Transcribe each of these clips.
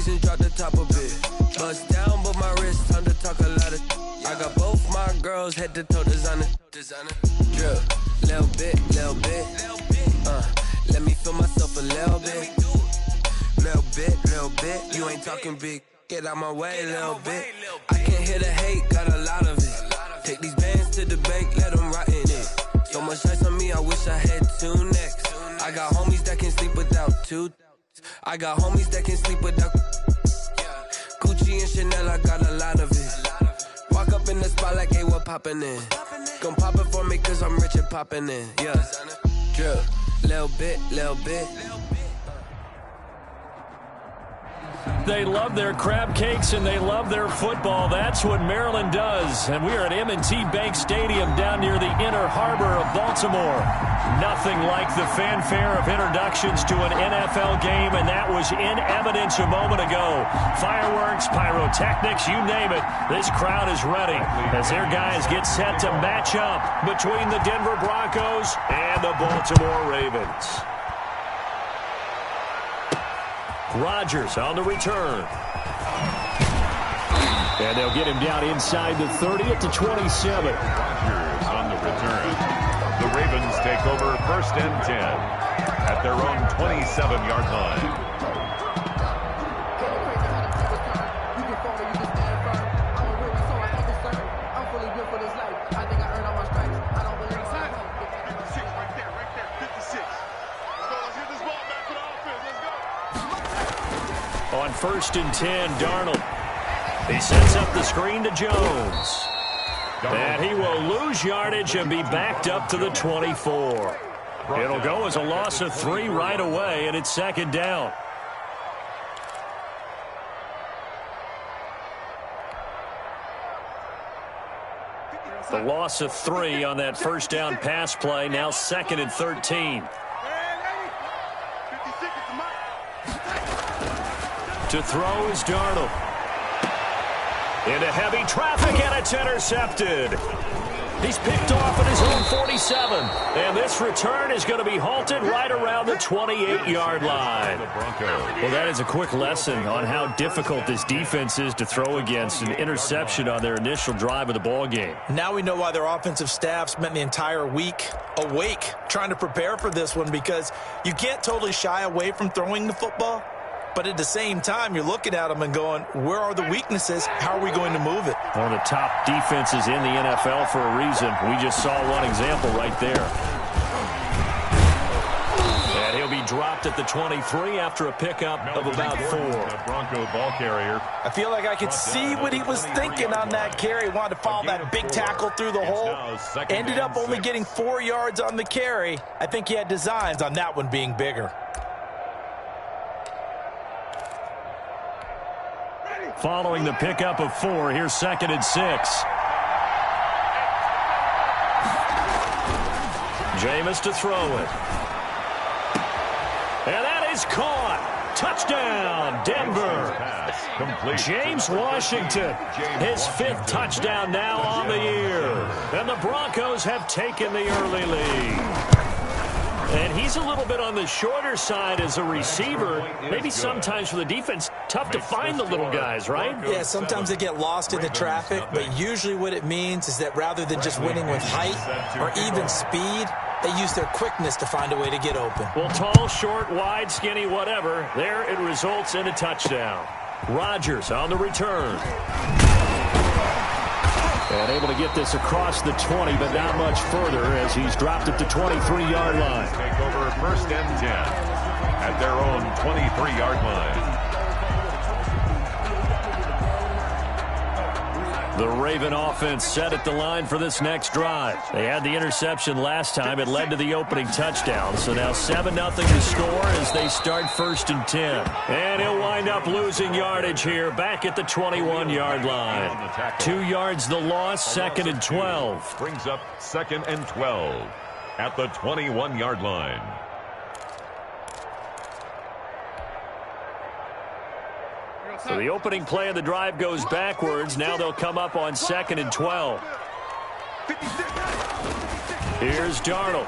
seasons, drop the top a bit. Bust down, but my wrist, time to talk a lot of. I got both my girls head to toe designer. Drip, little bit. Let me feel myself a little bit. Little bit. You ain't talking big. Get out my way a little bit. I can't hear the hate, got a lot of it. Take these bands to the bank, let them rot in it. So much ice on me, I wish I had two necks. I got homies that can sleep without two. I got homies that can sleep without. Gucci and Chanel, I got a lot of it. Walk up in the spot like, hey, what poppin' in? Gon' pop it for me, cause I'm rich and poppin' in. Yeah, drip, little bit. They love their crab cakes and they love their football. That's what Maryland does. And we are at M&T Bank Stadium down near the Inner Harbor of Baltimore. Nothing like the fanfare of introductions to an NFL game, and that was in evidence a moment ago. Fireworks, pyrotechnics, you name it. This crowd is ready as their guys get set to match up between the Denver Broncos and the Baltimore Ravens. Rodgers on the return. And they'll get him down inside the 30 at the 27. Rodgers on the return. The Ravens take over 1st and 10 at their own 27-yard line. On 1st and 10, Darnold. He sets up the screen to Jones. And he will lose yardage and be backed up to the 24. It'll go as a loss of 3 right away, and it's 2nd down. The loss of 3 on that 1st down pass play, now 2nd and 13. To throw is Darnold. Into heavy traffic, and it's intercepted. He's picked off at his own 47. And this return is going to be halted right around the 28-yard line. Well, that is a quick lesson on how difficult this defense is to throw against. An interception on their initial drive of the ball game. Now we know why their offensive staff spent the entire week awake trying to prepare for this one, because you can't totally shy away from throwing the football. But at the same time, you're looking at them and going, where are the weaknesses? How are we going to move it? One of the top defenses in the NFL for a reason. We just saw one example right there. And he'll be dropped at the 23 after a pickup of about 4. The Bronco ball carrier. I feel like I could see what he was thinking on that carry. Wanted to follow that big tackle through the hole. Ended up only getting 4 yards on the carry. I think he had designs on that one being bigger. Following the pickup of 4, here's 2nd and 6. Jameis to throw it. And that is caught. Touchdown, Denver. James Washington, his 5th touchdown now on the year. And the Broncos have taken the early lead. And he's a little bit on the shorter side as a receiver. Maybe sometimes for the defense, tough to find the little guys, right? Yeah, sometimes they get lost in the traffic, but usually what it means is that rather than just winning with height or even speed, they use their quickness to find a way to get open. Well, tall, short, wide, skinny, whatever, there it results in a touchdown. Rodgers on the return. And able to get this across the 20, but not much further as he's dropped at the 23-yard line. Take over 1st and 10 at their own 23-yard line. The Raven offense set at the line for this next drive. They had the interception last time. It led to the opening touchdown. So now 7-0 to score as they start 1st and 10. And he'll wind up losing yardage here back at the 21-yard line. 2 yards the loss, 2nd and 12. Brings up 2nd and 12 at the 21-yard line. So the opening play of the drive goes backwards. Now they'll come up on 2nd and 12. Here's Darnold.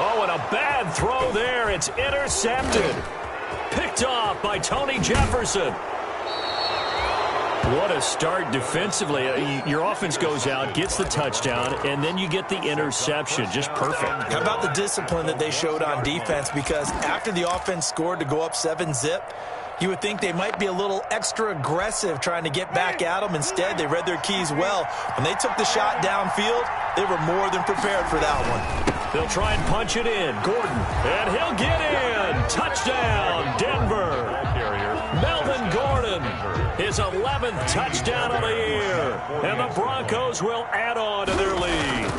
Oh, and a bad throw there. It's intercepted. Picked off by Tony Jefferson. What a start defensively. Your offense goes out, gets the touchdown, and then you get the interception. Just perfect. How about the discipline that they showed on defense? Because after the offense scored to go up 7-zip, you would think they might be a little extra aggressive trying to get back at them. Instead, they read their keys well. When they took the shot downfield, they were more than prepared for that one. They'll try and punch it in. Gordon, and he'll get in. Touchdown, Denver. Melvin Gordon, his 11th touchdown of the year. And the Broncos will add on to their lead.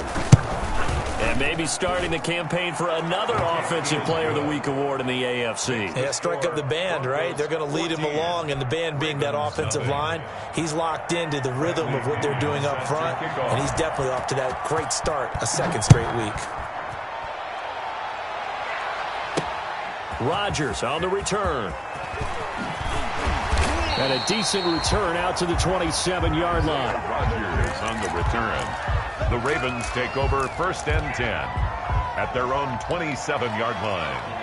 And maybe starting the campaign for another Offensive Player of the Week award in the AFC. Yeah, strike up the band, right? They're going to lead him along, and the band being that offensive line, he's locked into the rhythm of what they're doing up front, and he's definitely off to that great start, a second straight week. Rodgers on the return. And a decent return out to the 27-yard line. Rodgers on the return. The Ravens take over 1st and 10 at their own 27-yard line.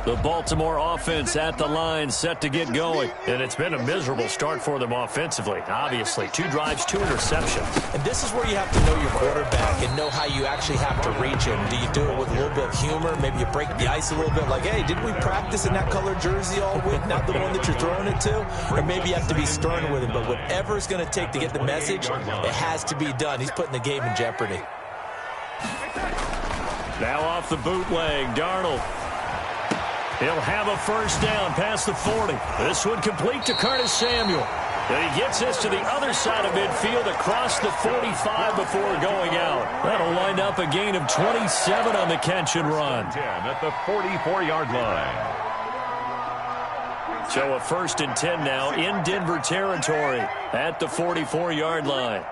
The Baltimore offense at the line, set to get going. And it's been a miserable start for them offensively, obviously. 2 drives, 2 interceptions. And this is where you have to know your quarterback and know how you actually have to reach him. Do you do it with a little bit of humor? Maybe you break the ice a little bit, like, hey, didn't we practice in that colored jersey all week, not the one that you're throwing it to? Or maybe you have to be stern with him. But whatever it's going to take to get the message, it has to be done. He's putting the game in jeopardy. Now off the bootleg, Darnold. He'll have a first down past the 40. This one complete to Curtis Samuel. And he gets this to the other side of midfield across the 45 before going out. That'll wind up a gain of 27 on the catch and run. 10 at the 44-yard line. So a 1st and 10 now in Denver territory at the 44-yard line.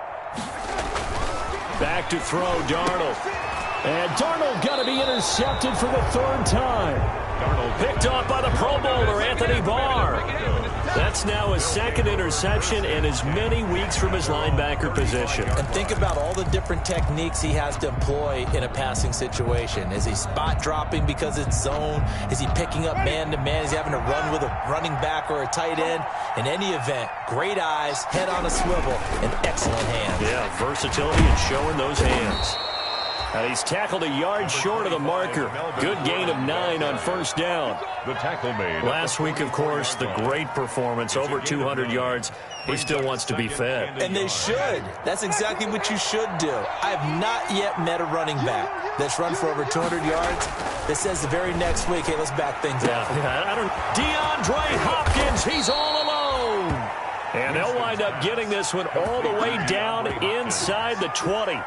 Back to throw, Darnold. And Darnold got to be intercepted for the 3rd time. Darnold picked off by the Pro Bowler, Anthony Barr. That's now his 2nd interception and as many weeks from his linebacker position. And think about all the different techniques he has to employ in a passing situation. Is he spot dropping because it's zone? Is he picking up man-to-man? Is he having to run with a running back or a tight end? In any event, great eyes, head on a swivel, and excellent hands. Yeah, versatility and showing those hands. And he's tackled a yard short of the marker. Good gain of 9 on 1st down. The tackle made. Last week, of course, the great performance, over 200 yards. He still wants to be fed. And they should. That's exactly what you should do. I have not yet met a running back that's run for over 200 yards that says the very next week, hey, let's back things up. I don't. DeAndre Hopkins, he's all alone. And they'll wind up getting this one all the way down inside the 20.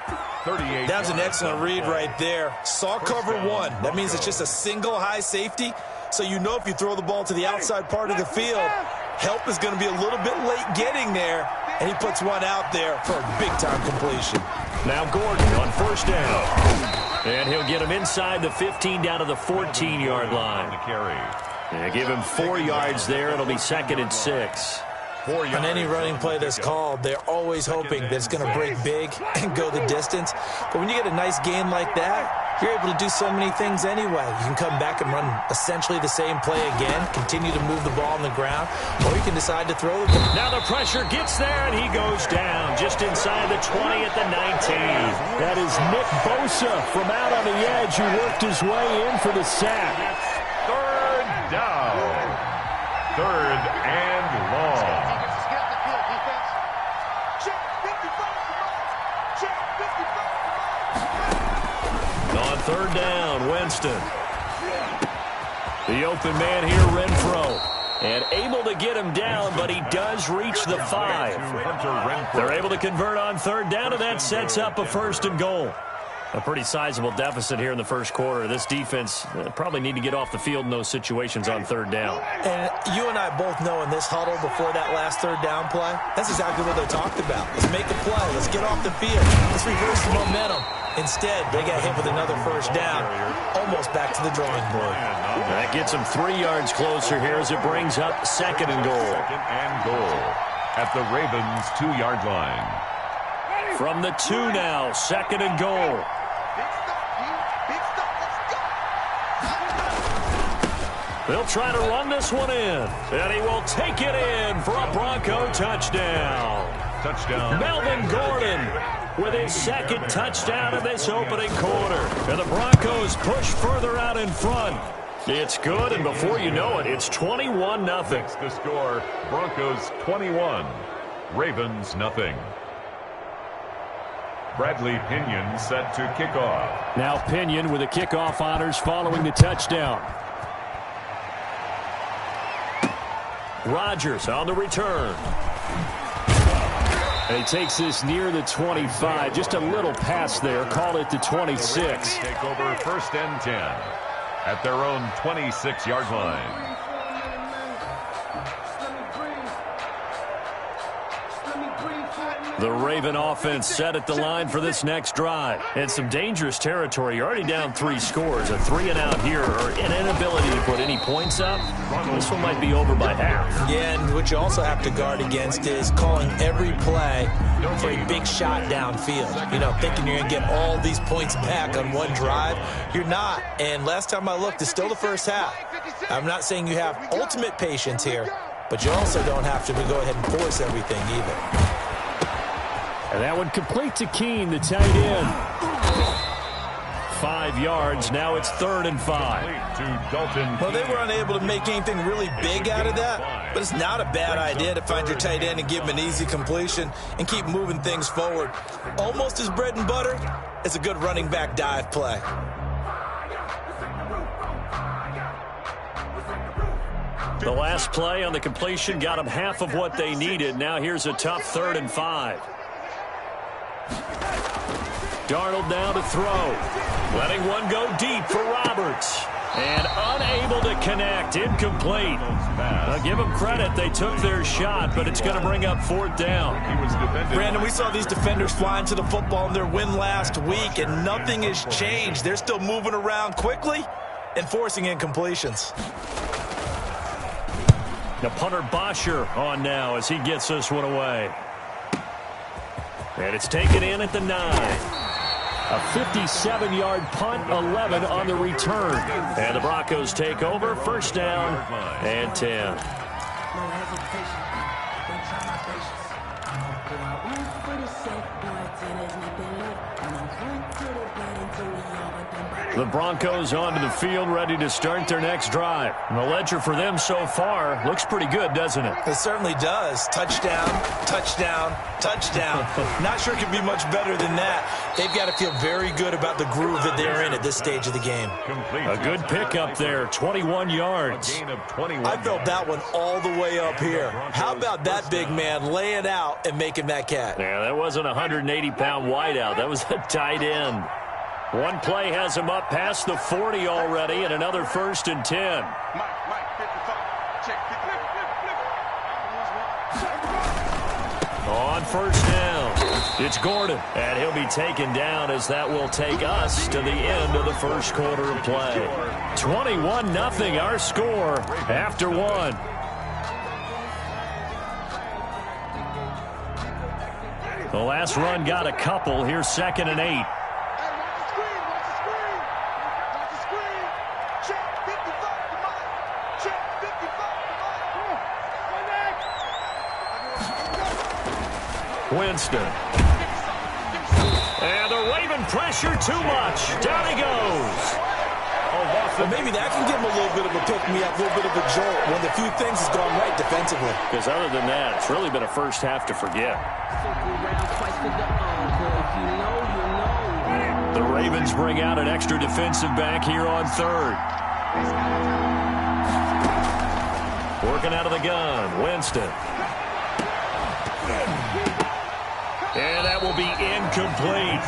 That's an excellent read right there. Saw cover 1. That means it's just a single high safety. So you know if you throw the ball to the outside part of the field, help is going to be a little bit late getting there. And he puts one out there for a big-time completion. Now Gordon on 1st down. And he'll get him inside the 15 down to the 14-yard line. And give him 4 yards there. It'll be 2nd and 6. On any running play that's called, they're always hoping that it's going to break big and go the distance. But when you get a nice gain like that, you're able to do so many things anyway. You can come back and run essentially the same play again, continue to move the ball on the ground, or you can decide to throw the ball. Now the pressure gets there, and he goes down just inside the 20 at the 19. That is Nick Bosa from out on the edge who worked his way in for the sack. 3rd down. 3rd and long. On 3rd down, Winston. The open man here, Renfro. And able to get him down, but he does reach the 5. They're able to convert on 3rd down, and that sets up a 1st and goal. A pretty sizable deficit here in the 1st quarter. This defense probably need to get off the field in those situations on 3rd down. And you and I both know in this huddle before that last 3rd down play, that's exactly what they talked about. Let's make a play. Let's get off the field. Let's reverse the momentum. Instead, they got hit with another 1st down, almost back to the drawing board. That gets them 3 yards closer here as it brings up 2nd and goal. 2nd and goal at the Ravens' 2-yard line. From the 2 now, 2nd and goal. They'll try to run this one in, and he will take it in for a Bronco touchdown. Touchdown. Melvin Gordon with his 2nd touchdown of this opening quarter. And the Broncos push further out in front. It's good, and before you know it, it's 21-0. The score, Broncos 21, Ravens nothing. Bradley Pinion set to kick off. Now Pinion with the kickoff honors following the touchdown. Rodgers on the return. And he takes this near the 25. Just a little pass there. Call it the 26. Take over 1st and 10 at their own 26-yard line. The Raven offense set at the line for this next drive. And some dangerous territory. You're already down 3 scores. A 3-and-out here, or an inability to put any points up. This one might be over by half. Yeah, and what you also have to guard against is calling every play for a big shot downfield. You know, thinking you're going to get all these points back on one drive. You're not. And last time I looked, it's still the first half. I'm not saying you have ultimate patience here, but you also don't have to go ahead and force everything either. And that one complete to Keene, the tight end. 5 yards. Now it's 3rd and 5. To Dalton. Well, they were unable to make anything really big out of that, but it's not a bad idea to find your tight end and give him an easy completion and keep moving things forward. Almost his bread and butter is a good running back dive play. The last play on the completion got them half of what they needed. Now here's a tough 3rd and 5. Darnold now to throw. Letting one go deep for Roberts. And unable to connect. Incomplete. Now give them credit. They took their shot, but it's going to bring up 4th down. Brandon, we saw these defenders flying to the football in their win last week, and nothing has changed. They're still moving around quickly and forcing incompletions. The punter Bosher on now as he gets this one away. And it's taken in at the 9. A 57-yard punt, 11 on the return. And the Broncos take over, 1st down and 10. The Broncos onto the field, ready to start their next drive. And the ledger for them so far looks pretty good, doesn't it? It certainly does. Touchdown, touchdown, touchdown. Not sure it could be much better than that. They've got to feel very good about the groove that they're in at this stage of the game. A good pickup there, 21 yards. I felt that one all the way up here. How about that big man laying out and making that catch? Yeah, that wasn't a 180-pound wideout. That was a tight end. One play has him up past the 40 already, and another 1st and 10. On 1st down, it's Gordon, and he'll be taken down as that will take us to the end of the 1st quarter of play. 21-0 our score after 1. The last run got a couple. Here's 2nd and 8. Winston. And the Raven pressure too much. Down he goes. Well, maybe that can give him a little bit of a pick-me-up, a little bit of a jolt when the few things has gone right defensively. Because other than that, it's really been a first half to forget. The Ravens bring out an extra defensive back here on 3rd. Working out of the gun, Winston. And that will be incomplete.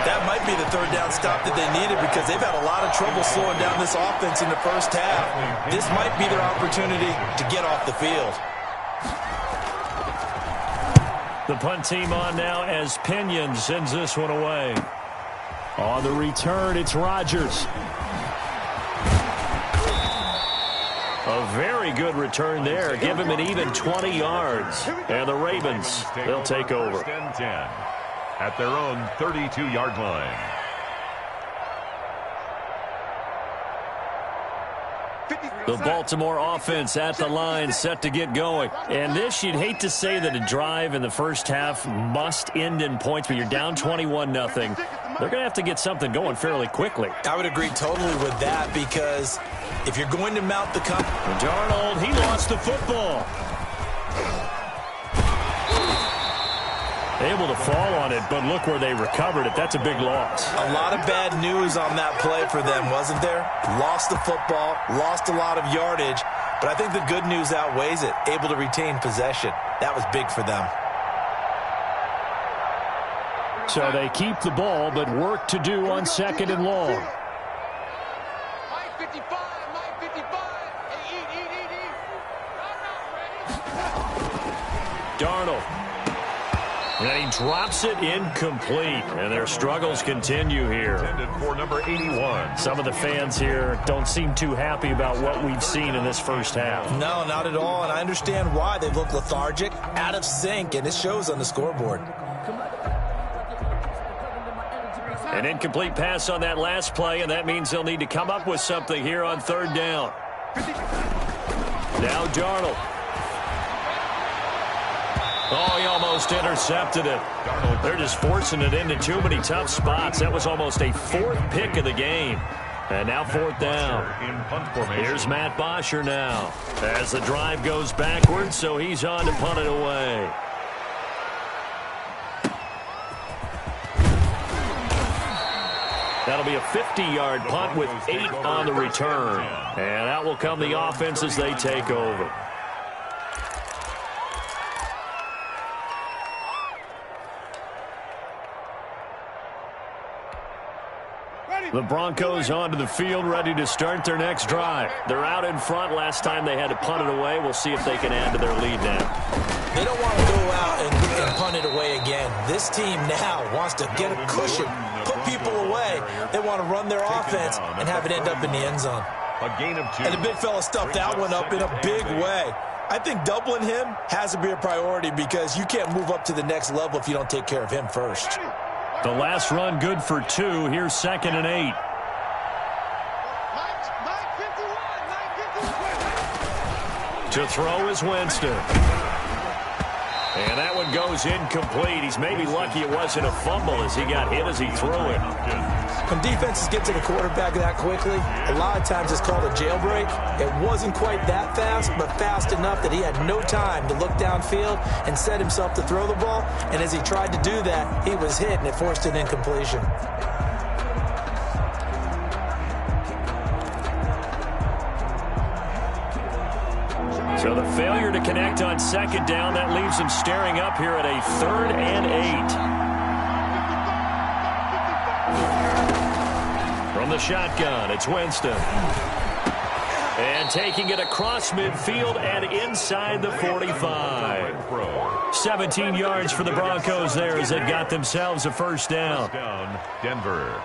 That might be the 3rd down stop that they needed because they've had a lot of trouble slowing down this offense in the first half. This might be their opportunity to get off the field. The punt team on now as Pinion sends this one away. On the return, it's Rodgers. A very good return there. Give him an even 20 yards. And the Ravens, they'll take over. at their own 32-yard line. The Baltimore offense at the line, set to get going. And this, you'd hate to say that a drive in the first half must end in points, but you're down 21-0. They're going to have to get something going fairly quickly. I would agree totally with that, because if you're going to mount the Darnold, he lost the football. Able to fall on it, but look where they recovered it. That's a big loss. A lot of bad news on that play for them, wasn't there? Lost the football, lost a lot of yardage, but I think the good news outweighs it. Able to retain possession. That was big for them. So they keep the ball, but work to do on 2nd and long. Darnold. And he drops it incomplete. And their struggles continue here. Intended for number 81. Some of the fans here don't seem too happy about what we've seen in this first half. No, not at all. And I understand why. They look lethargic, out of sync, and it shows on the scoreboard. An incomplete pass on that last play, and that means they'll need to come up with something here on 3rd down. Now Darnold. Oh, he almost intercepted it. They're just forcing it into too many tough spots. That was almost a 4th pick of the game. And now 4th down. Here's Matt Bosher now as the drive goes backwards, so he's on to punt it away. That'll be a 50-yard punt with 8 on the return. And out will come the offense as they take over. The Broncos onto the field, ready to start their next drive. They're out in front. Last time they had to punt it away. We'll see if they can add to their lead now. They don't want to go out and punt it away again. This team now wants to get a cushion, put people away. They want to run their offense and have it end up in the end zone. A gain of 2. And the big fella stuffed that one up in a big way. I think doubling him has to be a priority, because you can't move up to the next level if you don't take care of him first. The last run good for 2. Here's 2nd and 8. To throw is Winston. And that one goes incomplete. He's maybe lucky it wasn't a fumble as he got hit as he threw it. When defenses get to the quarterback that quickly, a lot of times it's called a jailbreak. It wasn't quite that fast, but fast enough that he had no time to look downfield and set himself to throw the ball. And as he tried to do that, he was hit, and it forced an incompletion. So the failure to connect on 2nd down, that leaves him staring up here at a 3rd and 8. From the shotgun, it's Winston. And taking it across midfield and inside the 45. 17 yards for the Broncos there as they got themselves a 1st down. Denver.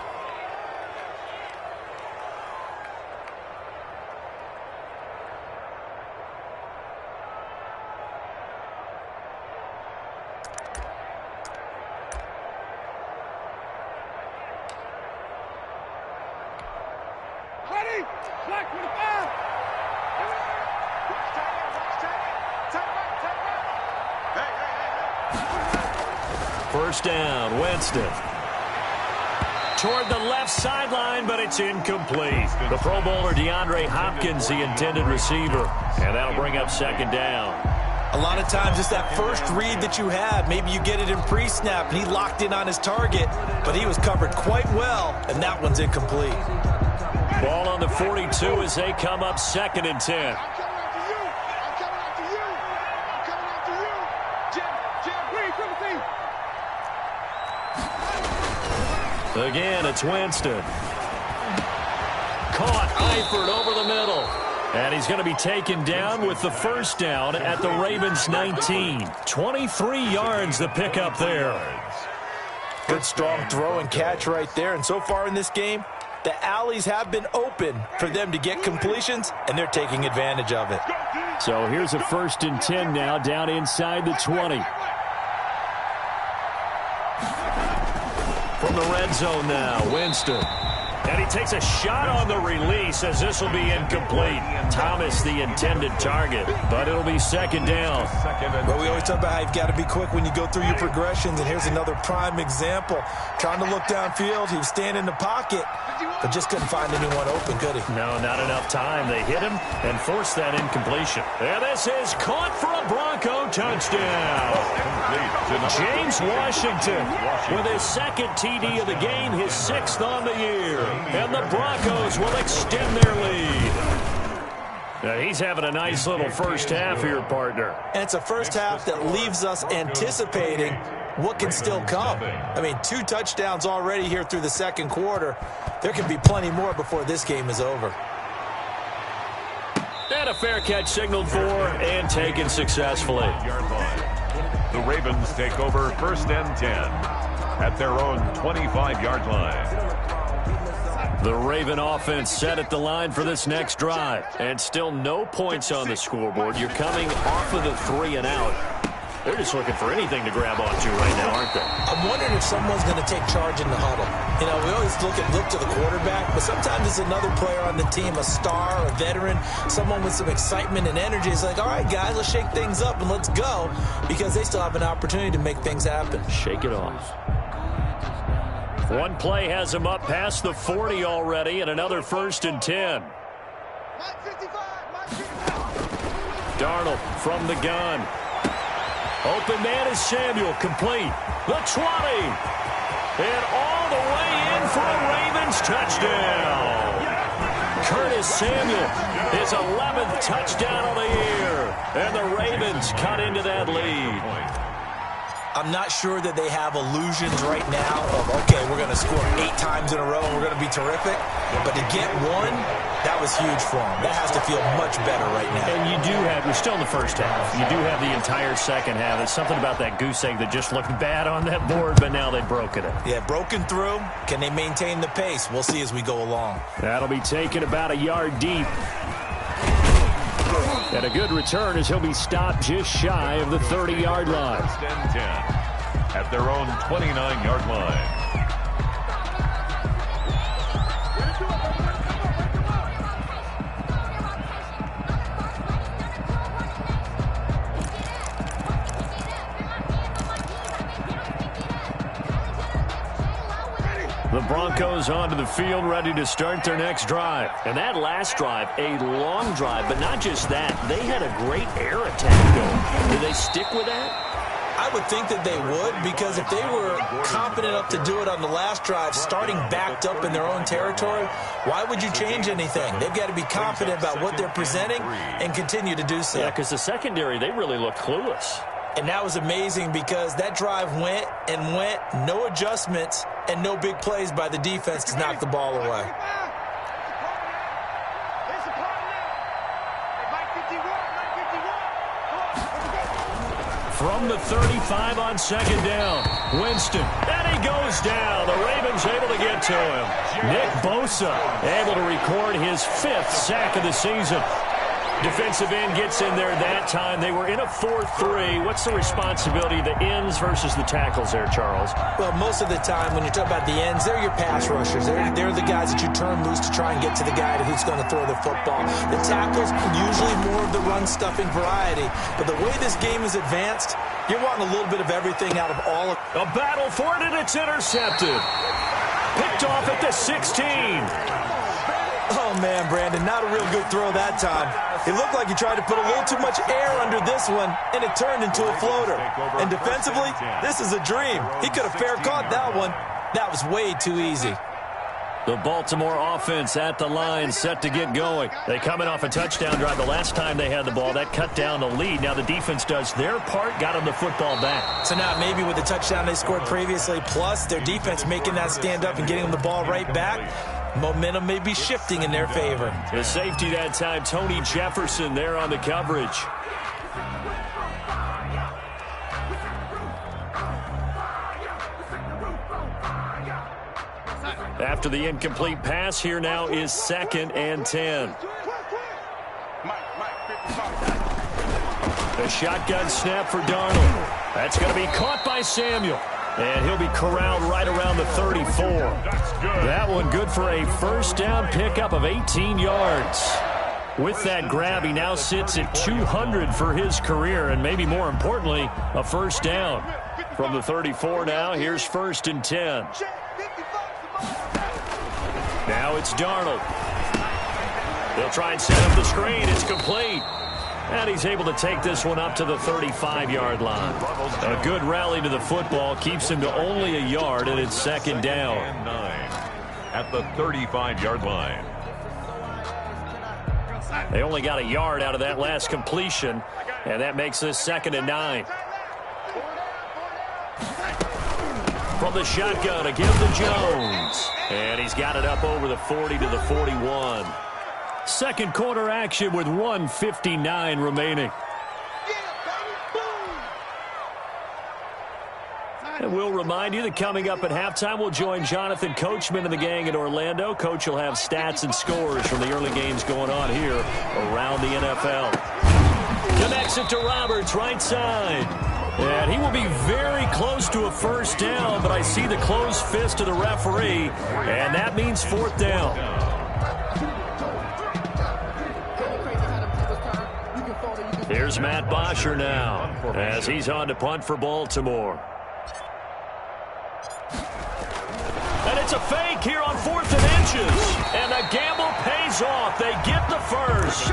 First down, Winston. Toward the left sideline, but it's incomplete. The Pro Bowler DeAndre Hopkins, the intended receiver. And that'll bring up 2nd down. A lot of times it's that first read that you have. Maybe you get it in pre-snap, and he locked in on his target, but he was covered quite well, and that one's incomplete. Ball on the 42 as they come up 2nd and 10. Again, it's Winston. Caught Eifert over the middle. And he's going to be taken down with the 1st down at the Ravens 19. 23 yards the pickup there. Good strong throw and catch right there. And so far in this game, the alleys have been open for them to get completions, and they're taking advantage of it. So here's a 1st and 10 now down inside the 20. From the red zone now, Winston. And he takes a shot on the release as this will be incomplete. Thomas the intended target, but it'll be second down. Well, we always talk about how you've got to be quick when you go through your progressions, and here's another prime example. Trying to look downfield, he was standing in the pocket, but just couldn't find anyone open, could he? No, not enough time. They hit him and forced that incompletion. And this is caught for a Bronco touchdown. James Washington with his second TD of the game, his 6th on the year. And the Broncos will extend their lead. Now he's having a nice little first half here, partner. And it's a first half that leaves us anticipating what can still come. I mean, 2 touchdowns already here through the second quarter. There can be plenty more before this game is over. And a fair catch signaled for and taken successfully. The Ravens take over 1st and 10 at their own 25-yard line. The Raven offense set at the line for this next drive. And still no points on the scoreboard. You're coming off of the 3 and out. They're just looking for anything to grab onto right now, aren't they? I'm wondering if someone's going to take charge in the huddle. You know, we always look to the quarterback, but sometimes it's another player on the team, a star, a veteran, someone with some excitement and energy. It's like, all right, guys, let's shake things up and let's go, because they still have an opportunity to make things happen. Shake it off. One play has him up past the 40 already, and another 1st and 10. Darnold from the gun. Open man is Samuel, complete. The 20. And all the way in for a Ravens touchdown. Curtis Samuel, his 11th touchdown of the year. And the Ravens cut into that lead. I'm not sure that they have illusions right now of, okay, we're going to score 8 times in a row and we're going to be terrific. But to get one, that was huge for them. That has to feel much better right now. And you do have, we're still in the first half. You do have the entire second half. There's something about that goose egg that just looked bad on that board, but now they've broken it. Yeah, broken through. Can they maintain the pace? We'll see as we go along. That'll be taken about a yard deep. And a good return as he'll be stopped just shy of the 30-yard line. 10 at their own 29-yard line. The Broncos onto the field, ready to start their next drive. And that last drive, a long drive, but not just that. They had a great air attack going. Do they stick with that? I would think that they would, because if they were confident enough to do it on the last drive, starting backed up in their own territory, why would you change anything? They've got to be confident about what they're presenting and continue to do so. Yeah, because the secondary, they really looked clueless. And that was amazing because that drive went and went, no adjustments, and no big plays by the defense to knock the ball away. From the 35 on second down, Winston, and he goes down. The Ravens able to get to him. Nick Bosa able to record his 5th sack of the season. Defensive end gets in there that time. They were in a 4-3. What's the responsibility of the ends versus the tackles there, Charles? Well, most of the time when you talk about the ends, they're your pass rushers. They're the guys that you turn loose to try and get to the guy who's going to throw the football. The tackles, usually more of the run-stuffing variety. But the way this game is advanced, you're wanting a little bit of everything out of all of it. A battle for it, and it's intercepted. Picked off at the 16. Oh, man, Brandon, not a real good throw that time. It looked like he tried to put a little too much air under this one, and it turned into a floater. And defensively, this is a dream. He could have fair caught that one. That was way too easy. The Baltimore offense at the line, set to get going. They coming off a touchdown drive. The last time they had the ball, that cut down the lead. Now the defense does their part, got them the football back. So now maybe with the touchdown they scored previously, plus their defense making that stand up and getting them the ball right back, momentum may be shifting in their favor. The safety that time, Tony Jefferson there on the coverage. After the incomplete pass, here now is 2nd and 10. The shotgun snap for Darnold. That's going to be caught by Samuel. And he'll be corralled right around the 34. That one good for a first down pickup of 18 yards. With that grab, he now sits at 200 for his career, and maybe more importantly, a first down. From the 34 now, here's 1st and 10. Now it's Darnold. They'll try and set up the screen. It's complete. And he's able to take this one up to the 35-yard line. A good rally to the football keeps him to only a yard, and it's 2nd down. And 9 at the 35-yard line. They only got a yard out of that last completion, and that makes this 2nd and 9. From the shotgun, a give to Jones. And he's got it up over the 40 to the 41. Second quarter action with 1:59 remaining. And we'll remind you that coming up at halftime, we'll join Jonathan Coachman and the gang in Orlando. Coach will have stats and scores from the early games going on here around the NFL. Connects it to Roberts, right side. And he will be very close to a first down, but I see the closed fist of the referee, and that means 4th down. Here's Matt Bosher now, as he's on to punt for Baltimore. And it's a fake here on 4th and inches. And the gamble pays off. They get the first.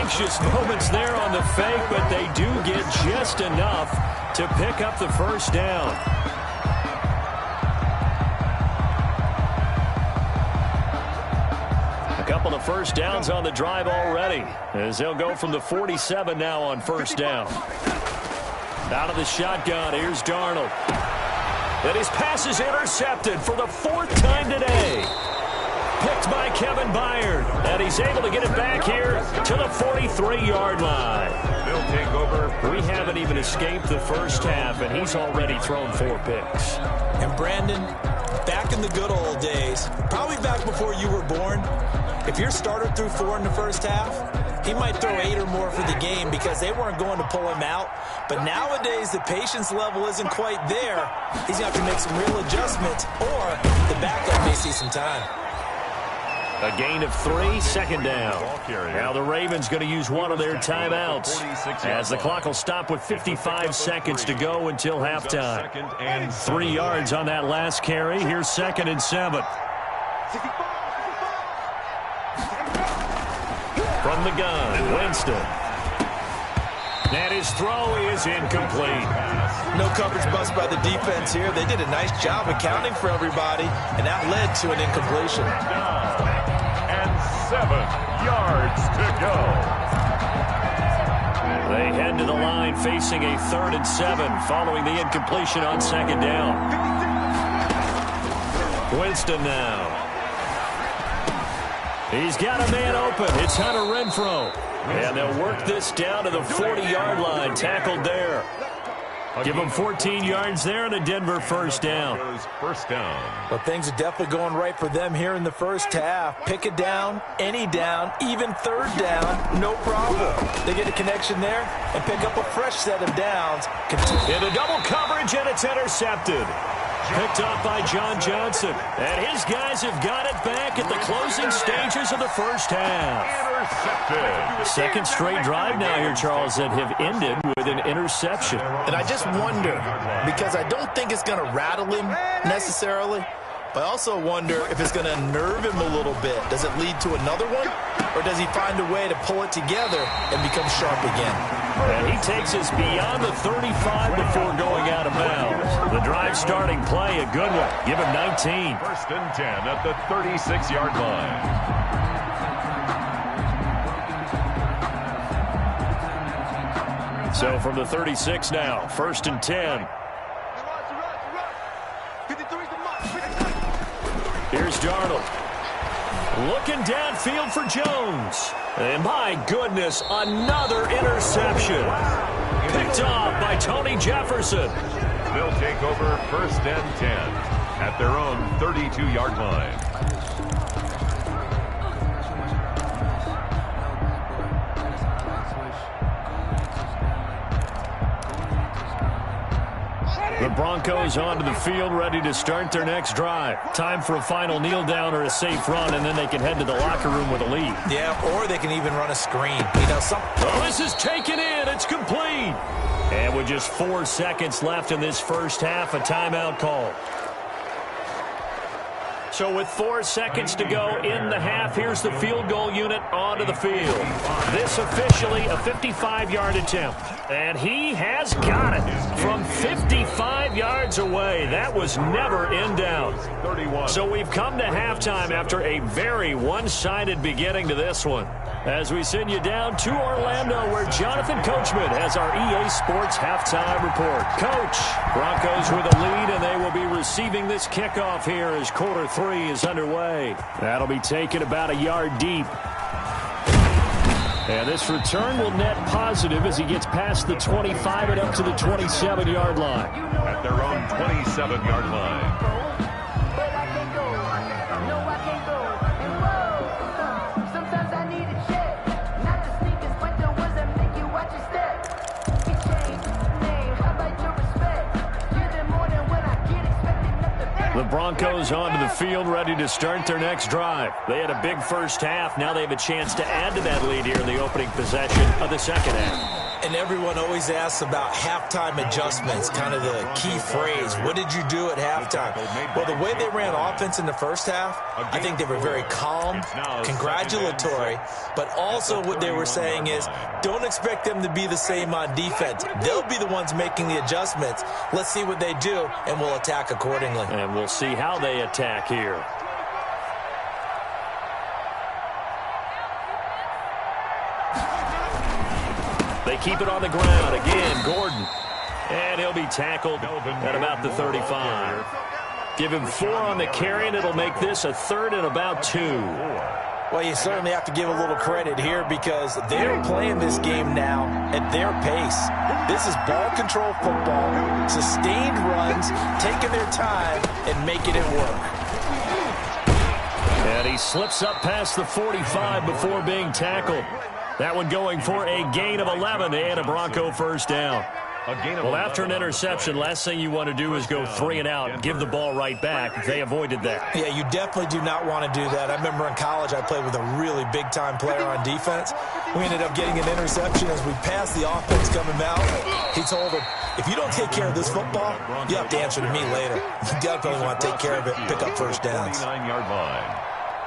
Anxious moments there on the fake, but they do get just enough to pick up the first down. A couple of first downs on the drive already, as they'll go from the 47 now on 1st down. Out of the shotgun, here's Darnold. And his pass is intercepted for the 4th time today. Picked by Kevin Byard. And he's able to get it back here to the 43-yard line. They'll take over. We haven't even escaped the first half, and he's already thrown 4 picks. And Brandon, back in the good old days, probably back before you were born, if your starter threw 4 in the first half, he might throw 8 or more for the game because they weren't going to pull him out. But nowadays, the patience level isn't quite there. He's going to have to make some real adjustments, or the backup may see some time. A gain of 3, 2nd down. Now the Ravens going to use one of their timeouts, as the clock will stop with 55 seconds to go until halftime. 3 yards on that last carry. Here's 2nd and 7. From the gun, Winston. And his throw is incomplete. No coverage bust by the defense here. They did a nice job accounting for everybody, and that led to an incompletion. And 7 yards to go. They head to the line facing a 3rd and 7 following the incompletion on 2nd down. Winston now. He's got a man open. It's Hunter Renfrow. And they'll work this down to the 40-yard line. Tackled there. Give them 14 yards there and a Denver first down. Well, things are definitely going right for them here in the first half. Pick it down, any down, even 3rd down, no problem. They get a connection there and pick up a fresh set of downs. Into double coverage, and it's intercepted. Picked off by John Johnson. And his guys have got it back at the closing stages of the first half. Intercepted. Second straight drive now here, Charles, that have ended with an interception. And I just wonder, because I don't think it's going to rattle him necessarily, but I also wonder if it's going to unnerve him a little bit. Does it lead to another one, or does he find a way to pull it together and become sharp again? And he takes us beyond the 35 before going out of bounds. The drive starting play, a good one. Give him 19. 1st and 10 at the 36-yard line. So from the 36 now, 1st and 10. Here's Darnold. Looking downfield for Jones. And my goodness, another interception. Picked off by Tony Jefferson. They'll take over 1st and 10 at their own 32-yard line. The Broncos onto the field, ready to start their next drive. Time for a final kneel down or a safe run, and then they can head to the locker room with a lead. Yeah, or they can even run a screen. This is taken in. It's complete. And with just 4 seconds left in this first half, a timeout call. So with 4 seconds to go in the half, here's the field goal unit onto the field. This officially a 55-yard attempt. And he has got it from 55 yards away. That was never in doubt. So we've come to halftime after a very one-sided beginning to this one. As we send you down to Orlando, where Jonathan Coachman has our EA Sports halftime report. Coach, Broncos with a lead, and they will be receiving this kickoff here as quarter 3 is underway. That'll be taken about a yard deep. And this return will net positive as he gets past the 25 and up to the 27-yard line. At their own 27-yard line. The Broncos onto the field, ready to start their next drive. They had a big first half. Now they have a chance to add to that lead here in the opening possession of the second half. And everyone always asks about halftime adjustments, kind of the key phrase. What did you do at halftime? Well, the way they ran offense in the first half, I think they were very calm, congratulatory, but also what they were saying is don't expect them to be the same on defense. They'll be the ones making the adjustments. Let's see what they do, and we'll attack accordingly. And we'll see how they attack here. They keep it on the ground. Again, Gordon. And he'll be tackled at about the 35. Give him 4 on the carry, and it'll make this a 3rd and about 2. Well, you certainly have to give a little credit here because they're playing this game now at their pace. This is ball control football, sustained runs, taking their time and making it work. And he slips up past the 45 before being tackled. That one going for a gain of 11 and a Bronco first down. Well, after an interception, last thing you want to do is go 3 and out and give the ball right back. They avoided that. Yeah, you definitely do not want to do that. I remember in college I played with a really big-time player on defense. We ended up getting an interception as we passed the offense coming out. He told him, if you don't take care of this football, you have to answer to me later. You definitely want to take care of it and pick up first downs.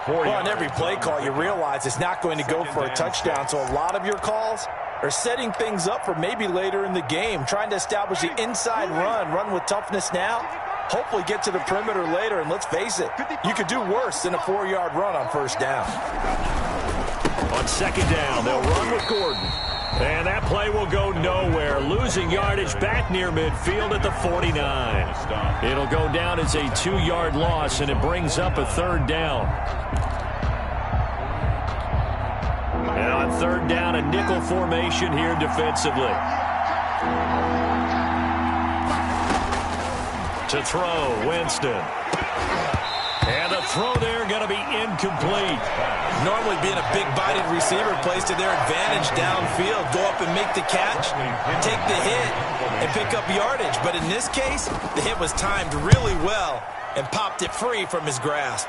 Well, on every play call, you realize it's not going to go for a touchdown, so a lot of your calls are setting things up for maybe later in the game, trying to establish the inside run with toughness now, hopefully get to the perimeter later, and let's face it, you could do worse than a 4-yard run on first down. On second down, they'll run with Gordon. And that play will go nowhere, losing yardage back near midfield at the 49. It'll go down as a 2-yard loss, and it brings up a 3rd down. And on 3rd down, a nickel formation here defensively. To throw, Winston. And the throw there going to be incomplete. Normally being a big-bodied receiver plays to their advantage downfield. Go up and make the catch, take the hit, and pick up yardage. But in this case, the hit was timed really well and popped it free from his grasp.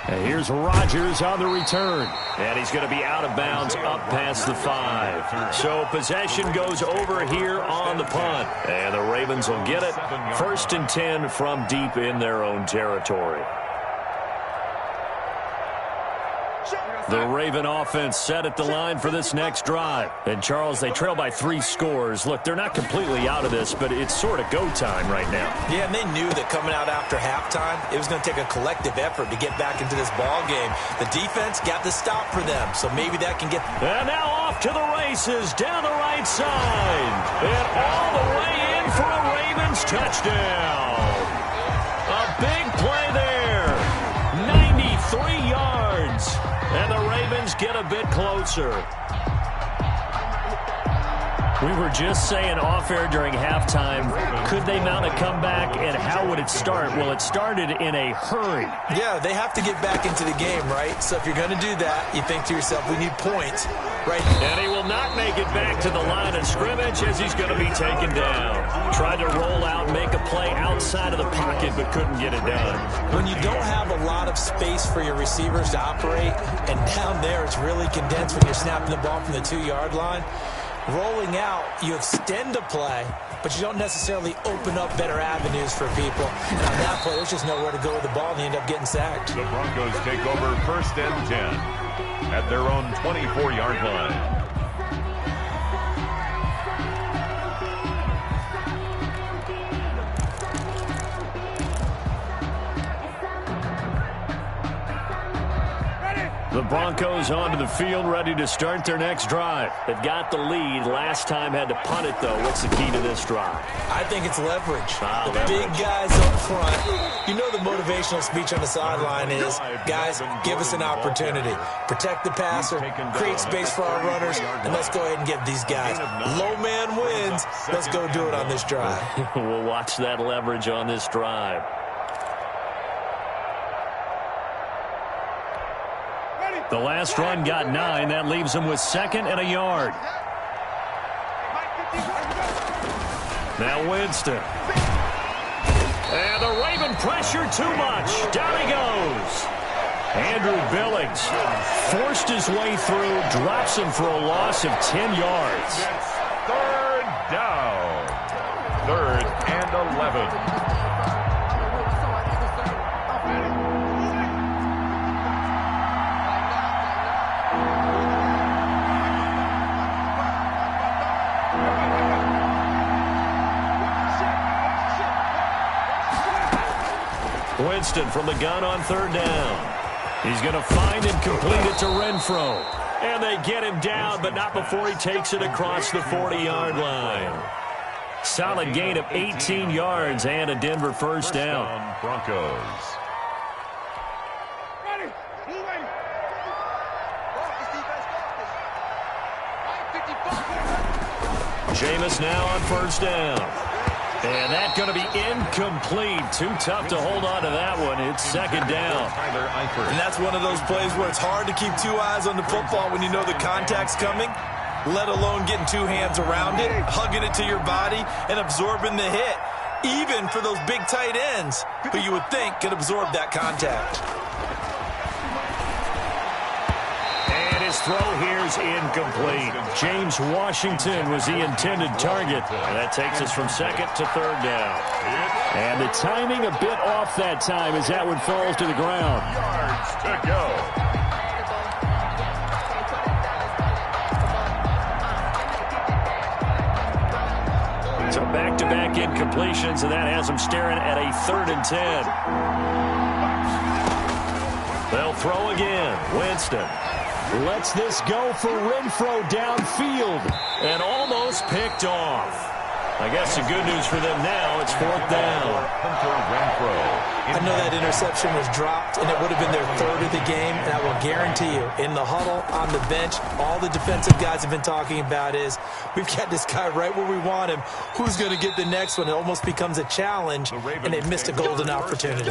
And here's Rodgers on the return. And he's going to be out of bounds up past the 5. So possession goes over here on the punt. And the Ravens will get it. 1st and 10 from deep in their own territory. The Raven offense set at the line for this next drive. And, Charles, they trail by 3 scores. Look, they're not completely out of this, but it's sort of go time right now. Yeah, and they knew that coming out after halftime, it was going to take a collective effort to get back into this ball game. The defense got the stop for them, so maybe that can get... And now off to the races, down the right side. And all the way in for a Ravens touchdown. A big play there. 93 yards. And the Ravens get a bit closer. We were just saying off-air during halftime, could they mount a comeback, and how would it start? Well, it started in a hurry. Yeah, they have to get back into the game, right? So if you're going to do that, you think to yourself, we need points. right? And he will not make it back to the line of scrimmage as he's going to be taken down. Tried to roll out, make a play outside of the pocket, but couldn't get it done. When you don't have a lot of space for your receivers to operate, and down there it's really condensed when you're snapping the ball from the 2-yard line, rolling out, you extend a play, but you don't necessarily open up better avenues for people. And on that play, there's just nowhere to go with the ball, and they end up getting sacked. The Broncos take over 1st and 10 at their own 24-yard line. The Broncos onto the field, ready to start their next drive. They've got the lead. Last time had to punt it, though. What's the key to this drive? I think it's leverage. The big guys up front. You know the motivational speech on the sideline is, guys, give us an opportunity. Protect the passer, create space for our runners, and let's go ahead and get these guys. Low man wins. Let's go do it on this drive. We'll watch that leverage on this drive. The last run got 9. That leaves him with 2nd and a yard. Now Winston. And the Raven pressure too much. Down he goes. Andrew Billings forced his way through, drops him for a loss of 10 yards. It's 3rd down. 3rd and 11. Winston from the gun on 3rd down. He's going to find and complete it to Renfro. And they get him down, but not before he takes it across the 40-yard line. Solid gain of 18 yards and a Denver first down. Broncos. Jameis now on 1st down. And that's going to be incomplete. Too tough to hold on to that one. It's 2nd down. And that's one of those plays where it's hard to keep 2 eyes on the football when you know the contact's coming, let alone getting 2 hands around it, hugging it to your body, and absorbing the hit, even for those big tight ends who you would think could absorb that contact. His throw here's incomplete. James Washington was the intended target. And that takes us from 2nd to 3rd down. And the timing a bit off that time as that one falls to the ground. Yards to go. So back-to-back incompletions, and that has them staring at a 3rd and 10. They'll throw again. Winston lets this go for Renfro downfield and almost picked off. I guess the good news for them now, it's 4th down. I know that interception was dropped, and it would have been their 3rd of the game, and I will guarantee you, in the huddle, on the bench, all the defensive guys have been talking about is, we've got this guy right where we want him. Who's going to get the next one? It almost becomes a challenge, and they've missed a golden opportunity.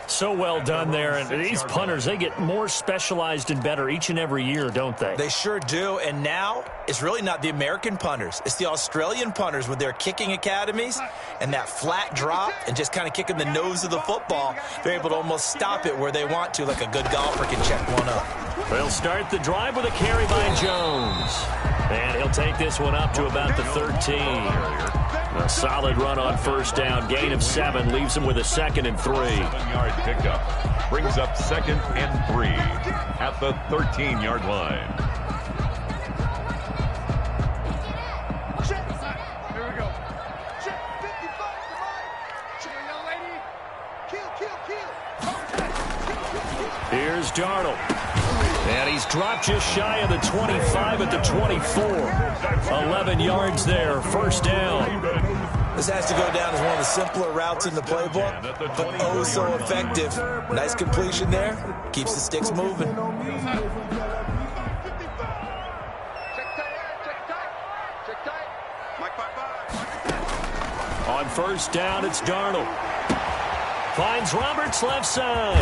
So well done there, and these punters, they get more specialized and better each and every year, don't they? They sure do, and now it's really not the American punters. It's the Australian punters with their kicking academies and that flat drop and just kind of kicking the nose of the football. They're able to almost stop it where they want to, like a good golfer can check one up. They'll start the drive with a carry by Jones. And he'll take this one up to about the 13. A solid run on 1st down. Gain of 7 leaves him with a 2nd and 3. 7-yard pickup brings up 2nd and 3 at the 13-yard line. Here's Darnold. And he's dropped just shy of the 25 at the 24. 11 yards there, 1st down. This has to go down as one of the simpler routes in the playbook, but oh so effective. Nice completion there. Keeps the sticks moving. On 1st down, it's Darnold. Finds Roberts left side.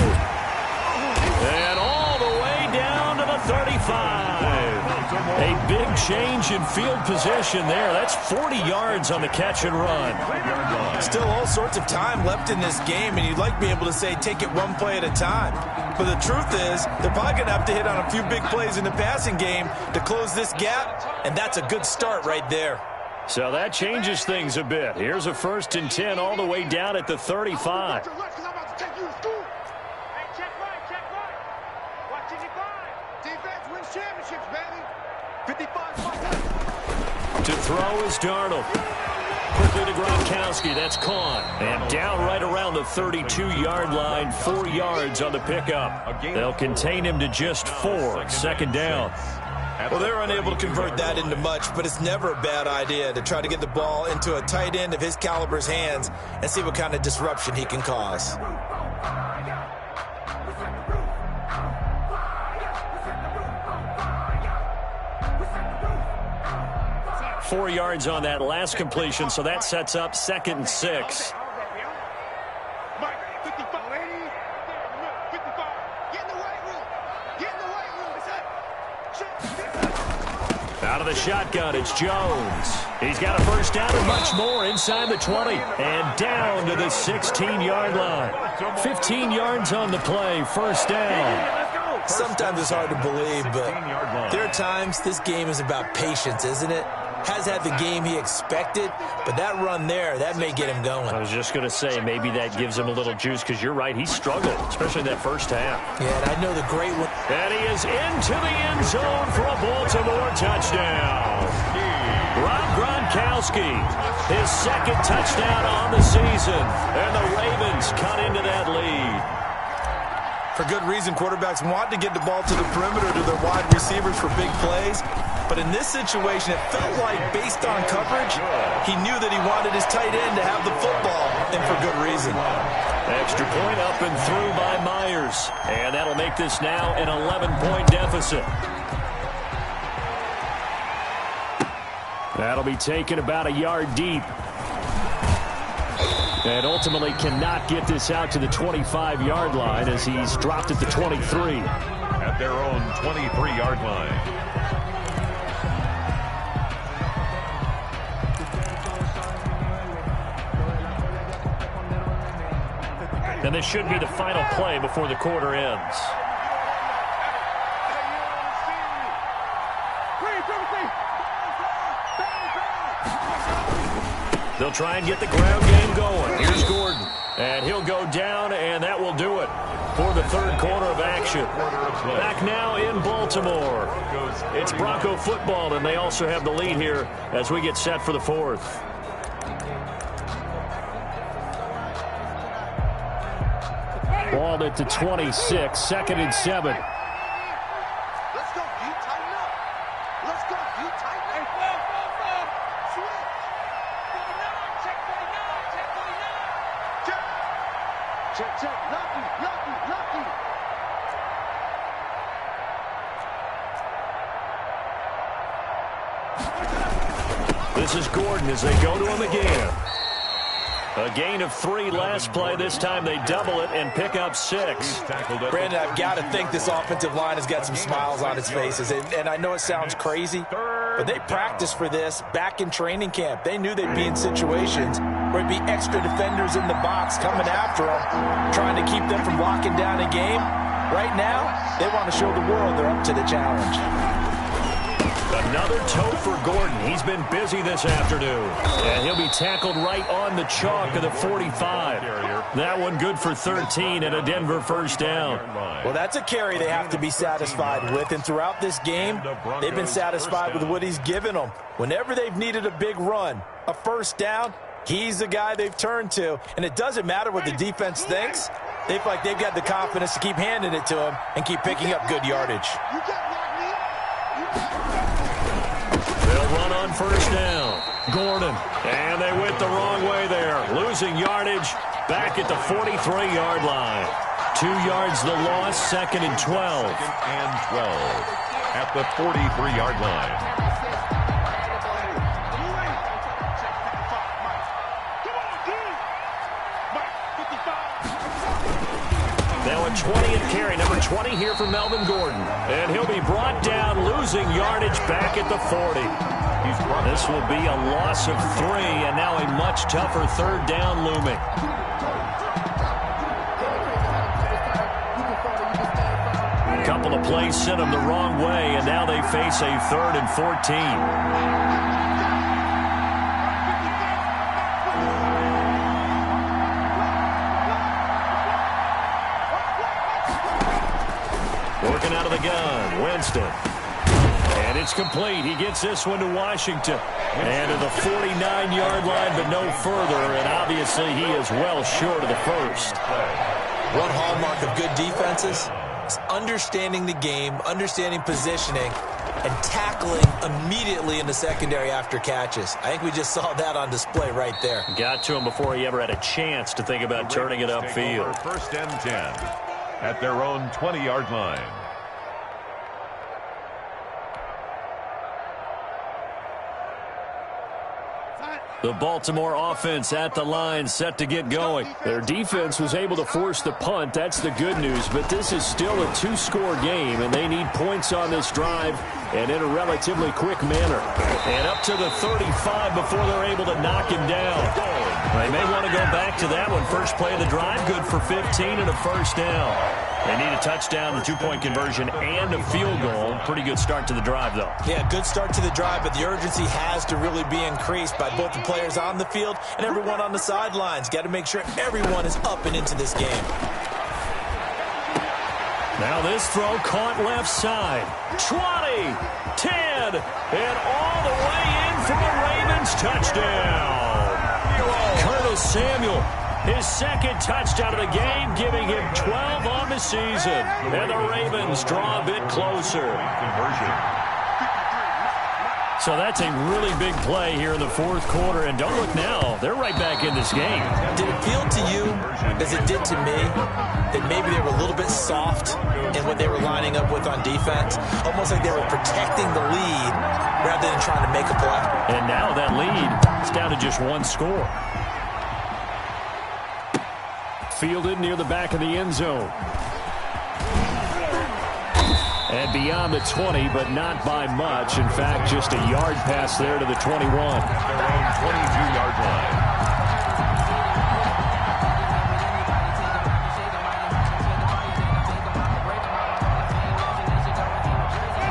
And all the way down to the 35. A big change in field position there. That's 40 yards on the catch and run. Still all sorts of time left in this game, and you'd like to be able to say take it one play at a time. But the truth is, they're probably going to have to hit on a few big plays in the passing game to close this gap, and that's a good start right there. So that changes things a bit. Here's a 1st and 10 all the way down at the 35. To throw is Darnold. Quickly to Gronkowski. That's caught. And down right around the 32-yard line. 4 yards on the pickup. They'll contain him to just 4. 2nd down. Well, they're unable to convert that into much, but it's never a bad idea to try to get the ball into a tight end of his caliber's hands and see what kind of disruption he can cause. 4 yards on that last completion, so that sets up 2nd and 6. Out of the shotgun, it's Jones. He's got a 1st down and much more inside the 20. And down to the 16-yard line. 15 yards on the play, 1st down. Sometimes it's hard to believe, but there are times this game is about patience, isn't it? Has had the game he expected, but that run there, that may get him going. I was just going to say, maybe that gives him a little juice, because you're right, he struggled, especially in that 1st half. Yeah, and I know the great one. And he is into the end zone for a Baltimore touchdown. Rob Gronkowski, his 2nd touchdown on the season, and the Ravens cut into that lead. For good reason, quarterbacks want to get the ball to the perimeter to their wide receivers for big plays. But in this situation, it felt like, based on coverage, he knew that he wanted his tight end to have the football, and for good reason. Extra point up and through by Myers. And that'll make this now an 11-point deficit. That'll be taken about a yard deep. And ultimately cannot get this out to the 25-yard line as he's dropped at the 23. At their own 23-yard line. And this should be the final play before the quarter ends. They'll try and get the ground game going. Here's Gordon. And he'll go down, and that will do it for the 3rd quarter of action. Back now in Baltimore. It's Bronco football, and they also have the lead here as we get set for the 4th. Ball at the 26, 2nd and 7. Let's go, D. Tighten up. Let's go, D. Tighten up. Switch. 49. Check 49. Check 49. Check. Lucky. This is Gordon as they go to him again. A gain of 3 last play. This time they double it and pick up 6. Brandon, I've got to think this offensive line has got some smiles on its faces. And I know it sounds crazy, but they practiced for this back in training camp. They knew they'd be in situations where it'd be extra defenders in the box coming after them, trying to keep them from locking down a game. Right now, they want to show the world they're up to the challenge. Another toe for Gordon. He's been busy this afternoon. And he'll be tackled right on the chalk of the 45. That one good for 13 and a Denver 1st down. Well, that's a carry they have to be satisfied with. And throughout this game, they've been satisfied with what he's given them. Whenever they've needed a big run, a 1st down, he's the guy they've turned to. And it doesn't matter what the defense thinks. They feel like they've got the confidence to keep handing it to him and keep picking up good yardage. They'll run on 1st down. Gordon. And they went the wrong way there. Losing yardage back at the 43-yard line. 2 yards the loss, 2nd and 12. 2nd and 12 at the 43-yard line. 20th carry, number 20 here for Melvin Gordon. And he'll be brought down, losing yardage back at the 40. This will be a loss of 3, and now a much tougher third down looming. A couple of plays sent them the wrong way, and now they face a 3rd and 14. Working out of the gun, Winston. And it's complete. He gets this one to Washington. And to the 49-yard line, but no further. And obviously he is well short of the first. One hallmark of good defenses is understanding the game, understanding positioning, and tackling immediately in the secondary after catches. I think we just saw that on display right there. Got to him before he ever had a chance to think about turning it upfield. 1st and 10 at their own 20-yard line. The Baltimore offense at the line, set to get going. Their defense was able to force the punt. That's the good news. But this is still a 2-score game, and they need points on this drive and in a relatively quick manner. And up to the 35 before they're able to knock him down. They may want to go back to that one. First play of the drive, good for 15 and a first down. They need a touchdown, a 2-point conversion, and a field goal. Pretty good start to the drive, though. Yeah, good start to the drive, but the urgency has to really be increased by both the players on the field and everyone on the sidelines. Got to make sure everyone is up and into this game. Now this throw caught left side. 20, 10, and all the way in for a Ravens touchdown. Curtis Samuel, his second touchdown of the game, giving him 12 on the season. And the Ravens draw a bit closer. So that's a really big play here in the 4th quarter. And don't look now, they're right back in this game. Did it feel to you, as it did to me, that maybe they were a little bit soft in what they were lining up with on defense? Almost like they were protecting the lead rather than trying to make a play. And now that lead is down to just 1 score. Fielded near the back of the end zone. And beyond the 20, but not by much. In fact, just a yard pass there to the 21. Their own 22-yard line.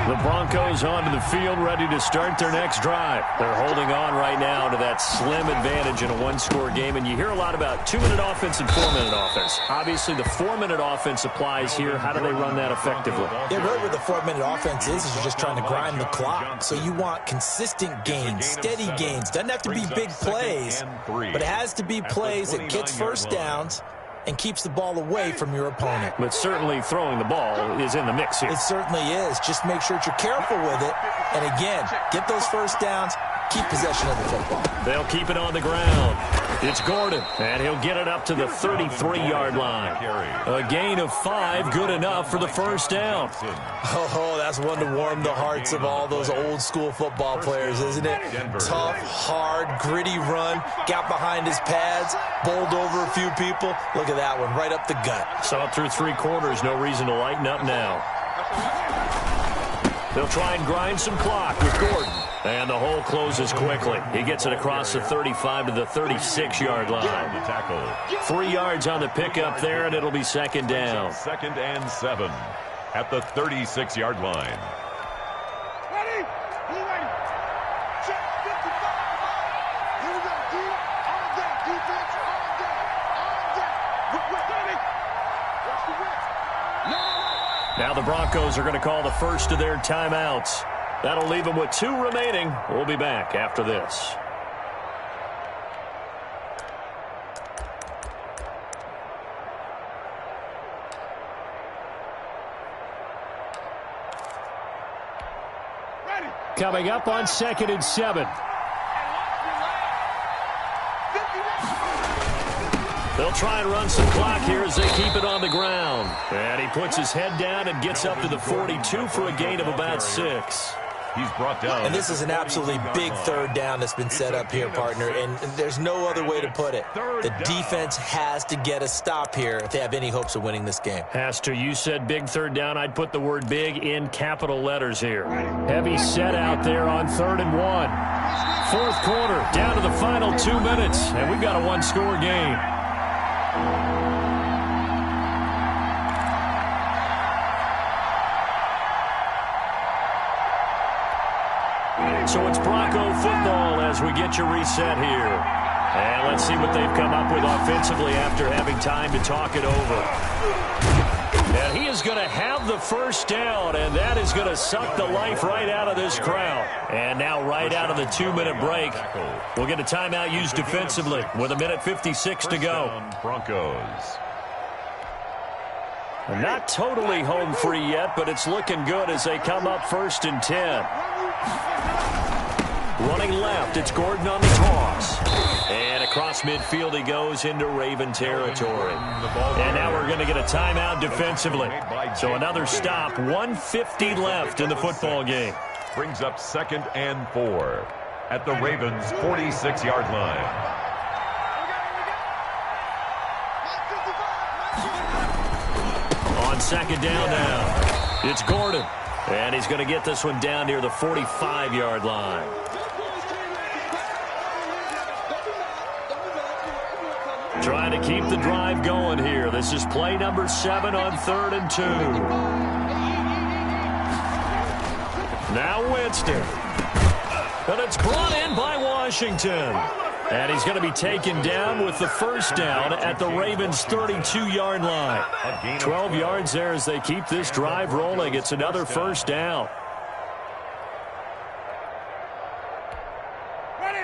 The Broncos onto the field, ready to start their next drive. They're holding on right now to that slim advantage in a 1-score game. And you hear a lot about 2-minute offense and 4-minute offense. Obviously, the 4-minute offense applies here. How do they run that effectively? Yeah, really what the 4-minute offense is you're just trying to grind the clock. So you want consistent gains, steady gains. Doesn't have to be big plays, but it has to be plays that gets first downs and keeps the ball away from your opponent. But certainly throwing the ball is in the mix here. It certainly is. Just make sure that you're careful with it. And again, get those first downs, keep possession of the football. They'll keep it on the ground. It's Gordon, and he'll get it up to the 33-yard line. A gain of 5, good enough for the first down. Oh, that's one to warm the hearts of all those old-school football players, isn't it? Tough, hard, gritty run, got behind his pads, bowled over a few people. Look at that one, right up the gut. So through 3 quarters, no reason to lighten up now. They'll try and grind some clock with Gordon. And the hole closes quickly. He gets it across the 35 to the 36-yard line. 3 yards on the pickup there, and it'll be 2nd down. 2nd and 7 at the 36-yard line. Ready? Blue ready. Check 55. Here we go, D. On deck. Defense on deck. On deck. We're ready. Watch the whip. Now the Broncos are going to call the first of their timeouts. That'll leave them with 2 remaining. We'll be back after this. Ready. Coming up on 2nd and 7. They'll try and run some clock here as they keep it on the ground. And he puts his head down and gets up to the 42 for a gain of about 6. He's brought down. And this is an absolutely big third down that's been set up here, partner, and there's no other way to put it. The defense has to get a stop here if they have any hopes of winning this game. Has to. You said big third down. I'd put the word big in capital letters here. Heavy set out there on 3rd and 1. Fourth quarter, down to the final 2 minutes, and we've got a one-score game. So it's Bronco football as we get you reset here. And let's see what they've come up with offensively after having time to talk it over. And he is going to have the first down, and that is going to suck the life right out of this crowd. And now right out of the 2-minute break, we'll get a timeout used defensively with 1:56 to go. Broncos. Not totally home free yet, but it's looking good as they come up 1st and 10. Running left, it's Gordon on the toss. And across midfield he goes into Raven territory. And now we're going to get a timeout defensively. So another stop, 1:50 left in the football game. Brings up 2nd and 4 at the Ravens' 46-yard line. On 2nd down now, it's Gordon. And he's going to get this one down near the 45-yard line. Trying to keep the drive going here. This is play number 7 on 3rd and 2. Now Winston. And it's brought in by Washington. And he's going to be taken down with the first down at the Ravens' 32-yard line. 12 yards there as they keep this drive rolling. It's another first down.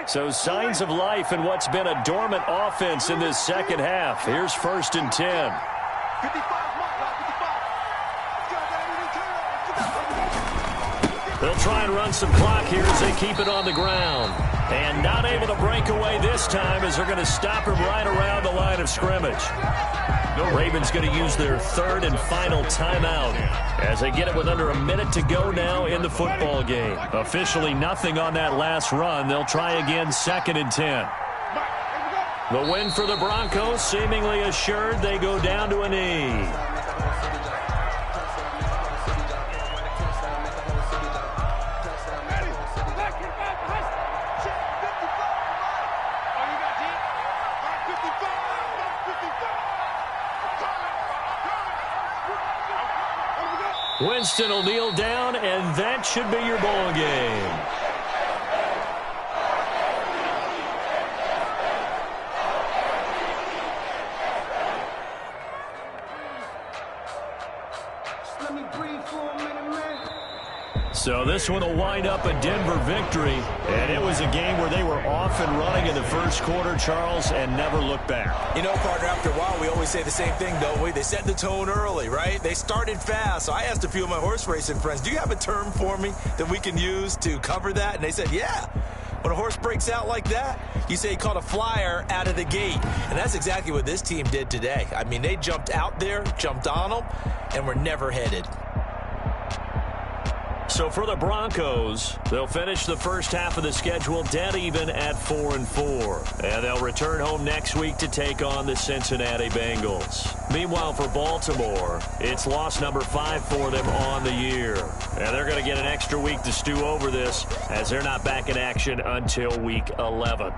So signs of life in what's been a dormant offense in this second half. Here's 1st and 10. They'll try and run some clock here as they keep it on the ground. And not able to break away this time as they're going to stop him right around the line of scrimmage. The Ravens going to use their 3rd and final timeout as they get it with under a minute to go now in the football game. Officially nothing on that last run. They'll try again 2nd and 10. The win for the Broncos seemingly assured. They go down to a knee. Winston will kneel down, and that should be your ball game. So this one will wind up a Denver victory, and it was a game where they were off and running in the first quarter, Charles, and never looked back. You know, partner, after a while, we always say the same thing, don't we? They set the tone early, right? They started fast. So I asked a few of my horse racing friends, do you have a term for me that we can use to cover that? And they said, yeah. When a horse breaks out like that, you say he caught a flyer out of the gate. And that's exactly what this team did today. I mean, they jumped out there, jumped on them, and were never headed. So for the Broncos, they'll finish the first half of the schedule dead even at 4-4. And they'll return home next week to take on the Cincinnati Bengals. Meanwhile, for Baltimore, it's loss number 5 for them on the year. And they're going to get an extra week to stew over this as they're not back in action until week 11.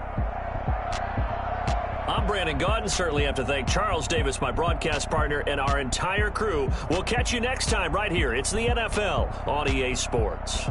I'm Brandon Gaudin. Certainly have to thank Charles Davis, my broadcast partner, and our entire crew. We'll catch you next time right here. It's the NFL on EA Sports.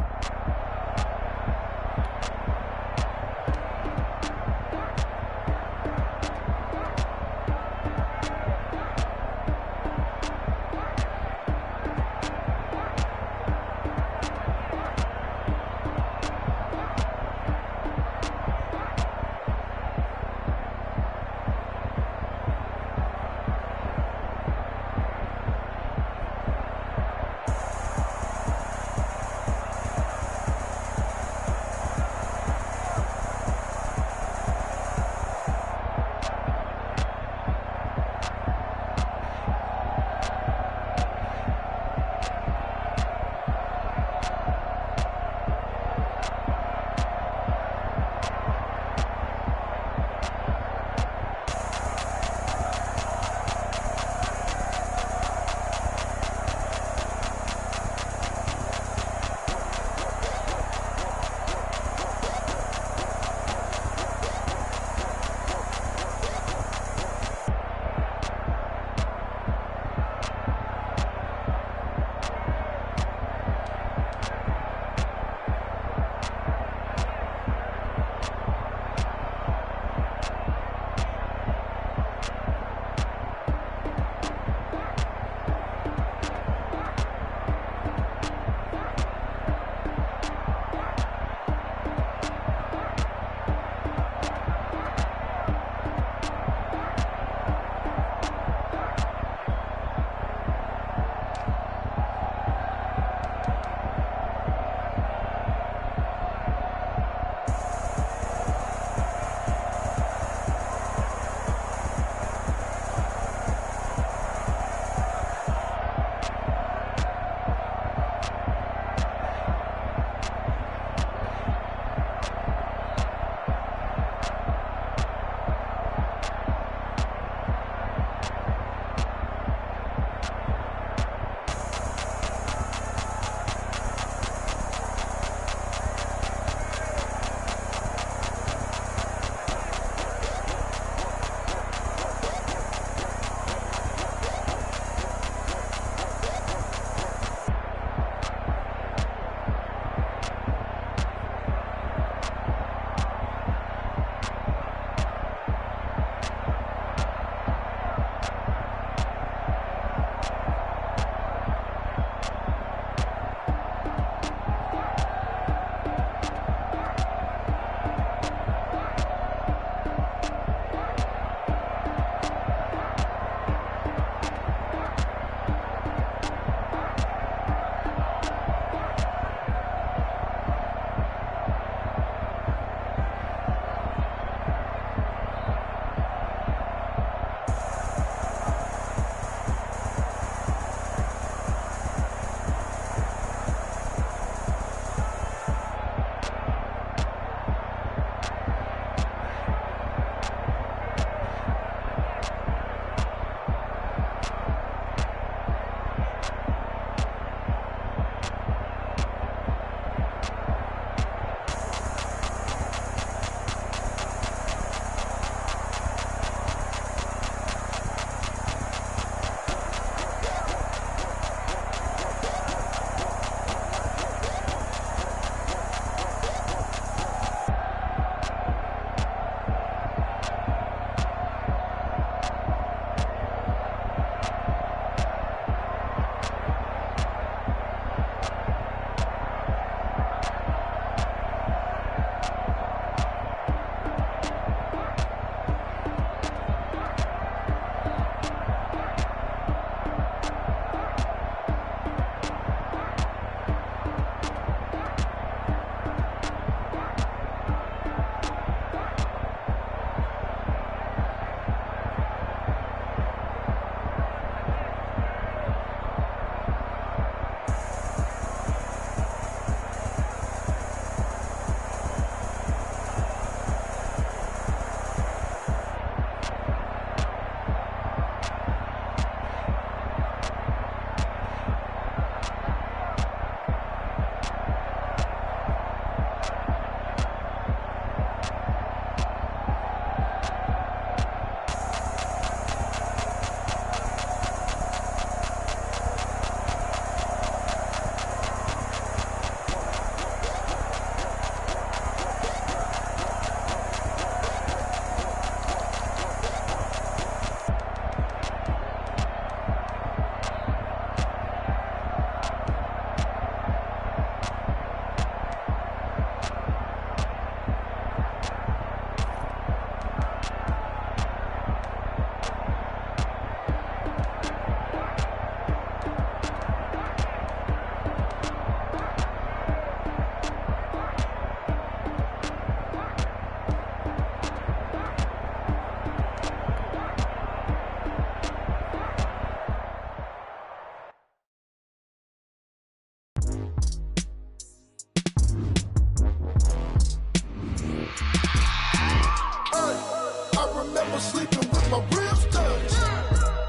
with my ribs touched.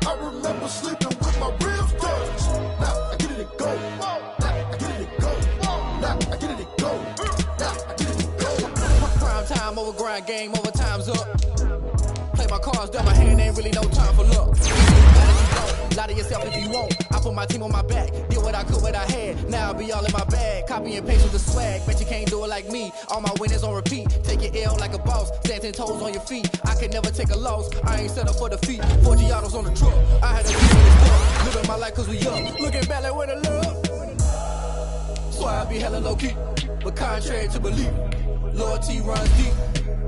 I remember sleeping with my ribs touched. Now I get it and go. Now I get it and go. Now I get it and go. Now I get it and go. Prime time over grind game, over time's up. Play my cards, dealt my hand, ain't really no time for luck. Lie to yourself if you won't. I put my team on my back, did what I could, what I had. Now I'll be all in my bag, copy and paste with the swag. Bet you can't do it like me. All my winners on repeat. Take your L like a boss, stand 10 toes on your feet. I can never take a loss. I ain't set up for defeat. 40 autos on the truck. I had to be stuff. Living my life cause we up. Looking back like where the love. So I be hella low key, but contrary to belief, loyalty runs deep.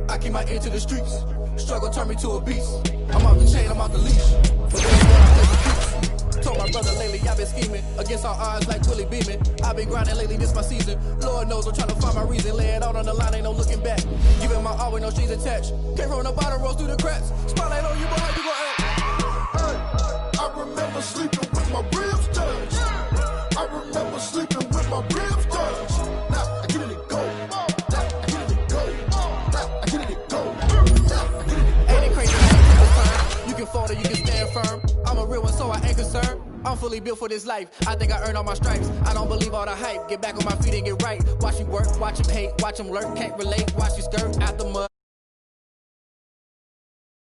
I keep my ear to the streets. Struggle turn me to a beast. I'm off the chain, I'm off the leash. But that's where I play for keeps. Told my brother lately I've been scheming against all odds like Willie Beeman. I've been grinding lately, this my season. Lord knows I'm trying to find my reason. Lay it out on the line, ain't no looking back. Giving my all with no strings attached. Came from the bottom, rose through the cracks. Spotlight on you, boy, how you gon' act? Hey, I remember sleeping with my ribs touched. I remember sleeping with my ribs touched. Now I get it and go. Now I get it and go. Now I get it and go. Ain't it crazy how people turn? You can fold or you can stand firm. I'm a real one, so I ain't concerned. I'm fully built for this life. I think I earned all my stripes. I don't believe all the hype. Get back on my feet and get right. Watch you work, watch him hate, watch him lurk. Can't relate, watch you skirt out the mud.